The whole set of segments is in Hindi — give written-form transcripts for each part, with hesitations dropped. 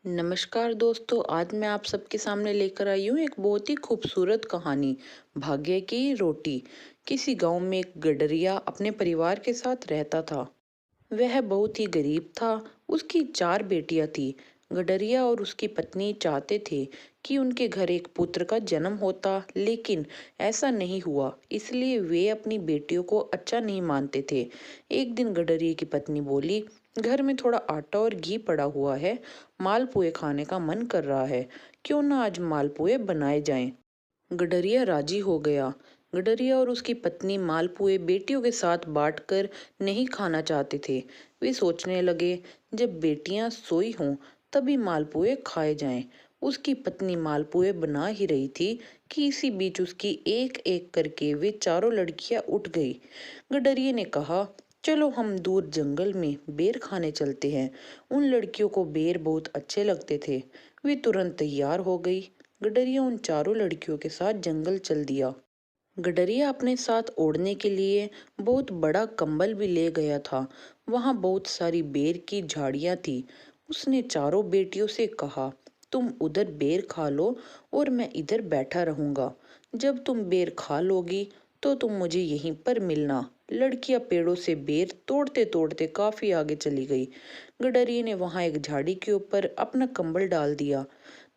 नमस्कार दोस्तों, आज मैं आप सबके सामने लेकर आई हूँ एक बहुत ही खूबसूरत कहानी। भाग्य की रोटी। किसी गांव में एक गडरिया अपने परिवार के साथ रहता था। वह बहुत ही गरीब था। उसकी चार बेटियां थी। गडरिया और उसकी पत्नी चाहते थे कि उनके घर एक पुत्र का जन्म होता, लेकिन ऐसा नहीं हुआ। इसलिए वे अपनी बेटियों को अच्छा नहीं मानते थे। एक दिन गडरिया की पत्नी बोली, घर में थोड़ा आटा और घी पड़ा हुआ है, मालपुए खाने का मन कर रहा है, क्यों ना आज मालपुए बनाए जाएं। गडरिया राजी हो गया। गडरिया और उसकी पत्नी मालपुए बेटियों के साथ बांटकर नहीं खाना चाहते थे। वे सोचने लगे, जब बेटियां सोई हों तभी मालपुए खाए जाएं। उसकी पत्नी मालपुए बना ही रही थी कि इसी बीच उसकी एक एक करके वे चारों लड़कियां उठ गई। गडरिया ने कहा, चलो हम दूर जंगल में बेर खाने चलते हैं। उन लड़कियों को बेर बहुत अच्छे लगते थे। वे तुरंत तैयार हो गई। गडरिया उन चारों लड़कियों के साथ जंगल चल दिया। गडरिया अपने साथ ओढ़ने के लिए बहुत बड़ा कंबल भी ले गया था। वहां बहुत सारी बेर की झाड़ियां थी। उसने चारों बेटियों से कहा, तुम उधर बेर खा लो और मैं इधर बैठा रहूंगा। जब तुम बेर खा लोगी तो तुम मुझे यहीं पर मिलना। लड़कियां पेड़ों से बेर तोड़ते तोड़ते काफी आगे चली गई। गडरिया ने वहां एक झाड़ी के ऊपर अपना कंबल डाल दिया।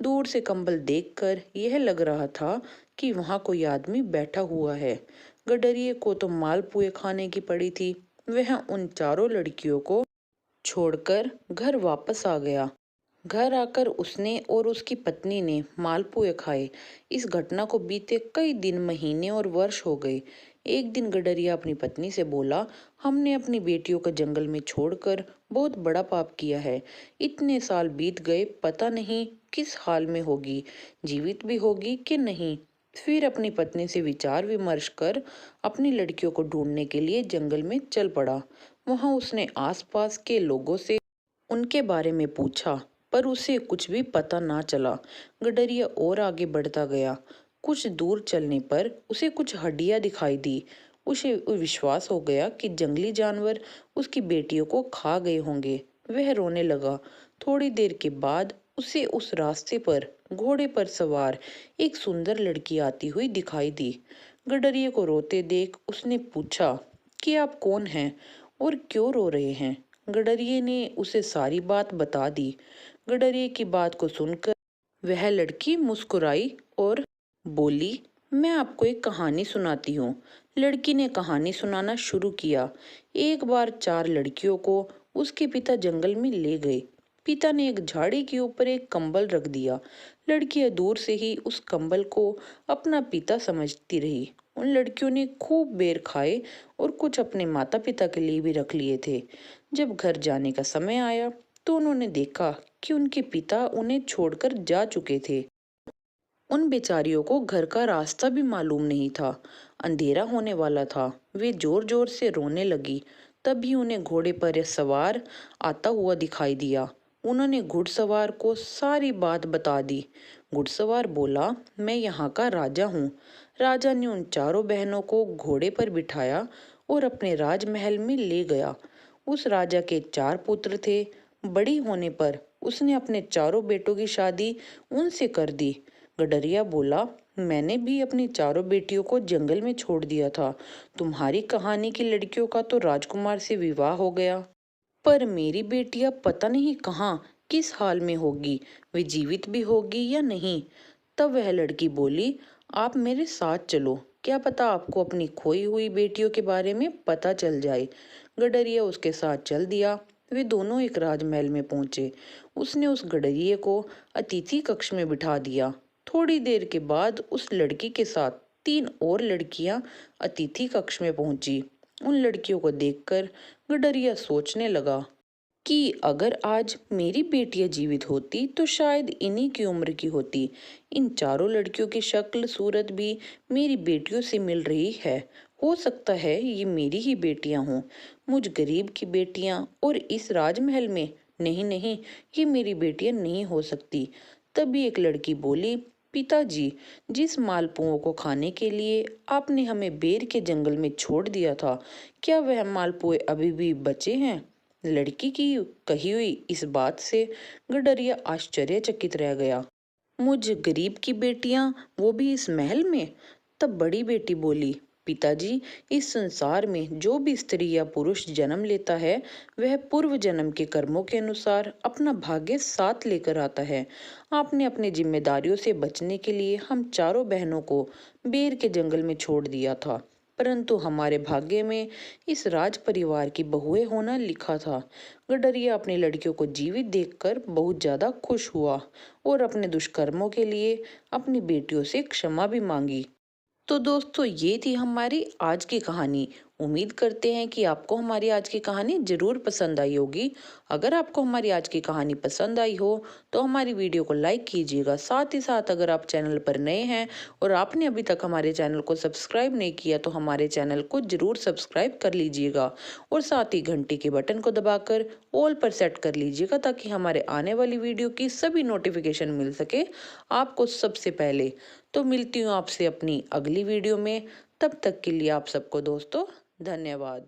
दूर से कंबल देखकर यह लग रहा था कि वहां कोई आदमी बैठा हुआ है। गडरिये को तो मालपुए खाने की पड़ी थी। वह उन चारों लड़कियों को छोड़कर घर वापस आ गया। घर आकर उसने और उसकी पत्नी ने मालपुए खाए। इस घटना को बीते कई दिन, महीने और वर्ष हो गए। एक दिन गडरिया अपनी पत्नी से बोला, हमने अपनी बेटियों को जंगल में छोड़कर बहुत बड़ा पाप किया है। इतने साल बीत गए, पता नहीं किस हाल में होगी, जीवित भी होगी कि नहीं। फिर अपनी पत्नी से विचार विमर्श कर अपनी लड़कियों को ढूंढने के लिए जंगल में चल पड़ा। वहां उसने आसपास के लोगों से उनके बारे में पूछा, पर उसे कुछ भी पता ना चला। गडरिया और आगे बढ़ता गया। कुछ दूर चलने पर उसे कुछ हड्डियां दिखाई दी। उसे विश्वास हो गया कि जंगली जानवर उसकी बेटियों को खा गए होंगे। वह रोने लगा। थोड़ी देर के बाद उसे उस रास्ते पर घोड़े पर सवार एक सुंदर लड़की आती हुई दिखाई दी। गडरिया को रोते देख उसने पूछा कि आप कौन हैं और क्यों रो रहे हैं। गडरिये ने उसे सारी बात बता दी। गडरिये की बात को सुनकर वह लड़की मुस्कुराई और बोली, मैं आपको एक कहानी सुनाती हूँ। लड़की ने कहानी सुनाना शुरू किया। एक बार चार लड़कियों को उसके पिता जंगल में ले गए। पिता ने एक झाड़ी के ऊपर एक कंबल रख दिया। लड़कियां दूर से ही उस कंबल को अपना पिता समझती रही। उन लड़कियों ने खूब बेर खाए और कुछ अपने माता पिता के लिए भी रख लिए थे। जब घर जाने का समय आया तो उन्होंने देखा कि उनके पिता उन्हें छोड़कर जा चुके थे। उन बेचारियों को घर का रास्ता भी मालूम नहीं था। अंधेरा होने वाला था। वे जोर जोर से रोने लगी। तभी उन्हें घोड़े पर सवार आता हुआ दिखाई दिया। उन्होंने घुड़सवार को सारी बात बता दी। घुड़सवार बोला, मैं यहाँ का राजा हूँ। राजा ने उन चारों बहनों को घोड़े पर बिठाया और अपने राजमहल में ले गया। उस राजा के चार पुत्र थे। बड़ी होने पर उसने अपने चारों बेटों की शादी उनसे कर दी। गडरिया बोला, मैंने भी अपनी चारों बेटियों को जंगल में छोड़ दिया था। तुम्हारी कहानी की लड़कियों का तो राजकुमार से विवाह हो गया, पर मेरी बेटियां पता नहीं कहाँ, किस हाल में होगी, वे जीवित भी होगी या नहीं। तब वह लड़की बोली, आप मेरे साथ चलो, क्या पता आपको अपनी खोई हुई बेटियों के बारे में पता चल जाए। गडरिया उसके साथ चल दिया। वे दोनों एक राजमहल में पहुंचे। उसने उस गडरिये को अतिथि कक्ष में बिठा दिया। थोड़ी देर के बाद उस लड़की के साथ तीन और लड़कियां अतिथि कक्ष में पहुंची। उन लड़कियों को देखकर गडरिया सोचने लगा कि अगर आज मेरी बेटियां जीवित होती तो शायद इन्हीं की उम्र की होती। इन चारों लड़कियों की शक्ल सूरत भी मेरी बेटियों से मिल रही है। हो सकता है ये मेरी ही बेटियां हों। मुझ गरीब की बेटियां और इस राजमहल में, नहीं नहीं, ये मेरी बेटियां नहीं हो सकती। तभी एक लड़की बोली, पिताजी, जिस मालपुओं को खाने के लिए आपने हमें बेर के जंगल में छोड़ दिया था, क्या वह मालपुए अभी भी बचे हैं? लड़की की कही हुई इस बात से गडरिया आश्चर्यचकित रह गया। मुझ गरीब की बेटियां, वो भी इस महल में? तब बड़ी बेटी बोली, पिताजी, इस संसार में जो भी स्त्री या पुरुष जन्म लेता है वह पूर्व जन्म के कर्मों के अनुसार अपना भाग्य साथ लेकर आता है। आपने अपनी जिम्मेदारियों से बचने के लिए हम चारों बहनों को बेर के जंगल में छोड़ दिया था, परंतु हमारे भाग्य में इस राज परिवार की बहुएं होना लिखा था। गडरिया अपनी लड़कियों को जीवित देखकर बहुत ज्यादा खुश हुआ और अपने दुष्कर्मों के लिए अपनी बेटियों से क्षमा भी मांगी। तो दोस्तों, ये थी हमारी आज की कहानी। उम्मीद करते हैं कि आपको हमारी आज की कहानी जरूर पसंद आई होगी। अगर आपको हमारी आज की कहानी पसंद आई हो तो हमारी वीडियो को लाइक कीजिएगा। साथ ही साथ अगर आप चैनल पर नए हैं और आपने अभी तक हमारे चैनल को सब्सक्राइब नहीं किया तो हमारे चैनल को जरूर सब्सक्राइब कर लीजिएगा और साथ ही घंटी के बटन को दबाकर ऑल पर सेट कर लीजिएगा ताकि हमारे आने वाली वीडियो की सभी नोटिफिकेशन मिल सके आपको सबसे पहले। तो मिलती हूँ आपसे अपनी अगली वीडियो में। तब तक के लिए आप सबको दोस्तों धन्यवाद।